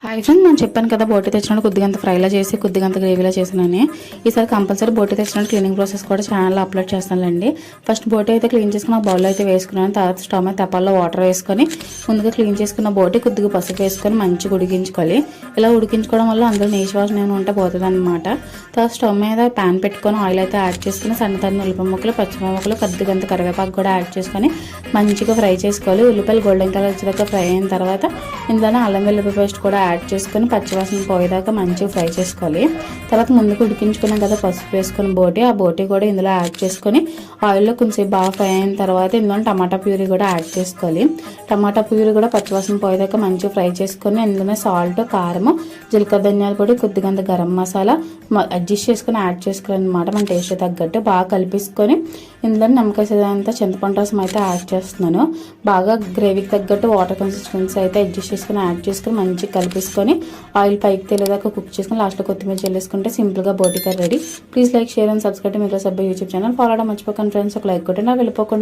Hi friend, నేను చెప్పాను కదా బోటి తెచ్చినట్టు కొద్దిగా ఫ్రైలా చేసి కొద్దిగా గ్రేవీలా చేసినాను. ఈసారి కంపల్సరీ బోటి తెచ్చినట్టు క్లీనింగ్ ప్రాసెస్ కూడా ఛానల్లో అప్లోడ్ చేస్తానులేండి. ఫస్ట్ బోటి అయితే క్లీన్ చేసుకుని బౌల్లో అయితే వేసుకున్నాను. తర్వాత స్టవ్ మీద తపాల్లో వాటర్ వేసుకొని ముందుగా క్లీన్ చేసుకున్న బోటి కొద్దిగా పసుపు వేసుకొని మంచిగా ఉడికించుకోవాలి. ఇలా ఉడికించుకోవడం వల్ల అందులో నీచు వాసన ఏమైనా ఉంటే పోతుంది అనమాట. తర్వాత స్టవ్ మీద ప్యాన్ పెట్టుకొని ఆయిల్ అయితే యాడ్ చేసుకుని సన్నతన్న ఉల్లిపాయ ముక్కలు, పచ్చిమిరపకాయ ముక్కలు, కొద్దిగా కరివేపాకు కూడా యాడ్ చేసుకొని మంచిగా ఫ్రై చేసుకోవాలి. ఉల్లిపాయలు గోల్డెన్ కలర్ వచ్చేదాకా ఫ్రై అయిన తర్వాత ఇందులోనే అల్లం వెల్లుల్లి పేస్ట్ కూడా యాడ్ చేసుకొని పచ్చివాసన పోయేదాకా మంచిగా ఫ్రై చేసుకోవాలి. తర్వాత ముందుకు ఉడికించుకున్నాం కదా పసుపు వేసుకొని బోటి, ఆ బోటి కూడా ఇందులో యాడ్ చేసుకొని ఆయిల్లో కొంచెం బాగా ఫ్రై అయిన తర్వాత ఇందులో టమాటా ప్యూరీ కూడా యాడ్ చేసుకోవాలి. టమాటా ప్యూరీ కూడా పచ్చివాసన పోయేదాకా మంచిగా ఫ్రై చేసుకొని ఇందులో సాల్ట్, కారము, జీలకర్ర ధనియాల పొడి, కొద్దిగా గరం మసాలా అడ్జస్ట్ చేసుకొని యాడ్ చేసుకోవాలి అనమాట. మన టేస్ట్ తగ్గట్టు బాగా కలిపేసుకొని ఇందులో నిమ్మకాయ అంతా చింతపండు రసం అయితే యాడ్ చేస్తున్నాను. బాగా గ్రేవీకి తగ్గట్టు వాటర్ కన్సిస్టెన్సీ అయితే అడ్జస్ట్ చేసుకొని యాడ్ చేసుకొని మంచిగా కలిపేసుకొని ఆయిల్ పైకి తెలియదాకా కుక్ చేసుకొని లాస్ట్లో కొత్తిమీర చల్లేసుకుంటే సింపుల్గా బోటి curry ready. Please like, share and subscribe. మీరు సబ్బు యూట్యూబ్ ఛానల్ ఫాలో అవడం మర్చిపోకండి ఫ్రెండ్స్. ఒక లైక్ కొట్టి నా వెళ్ళిపోకండి.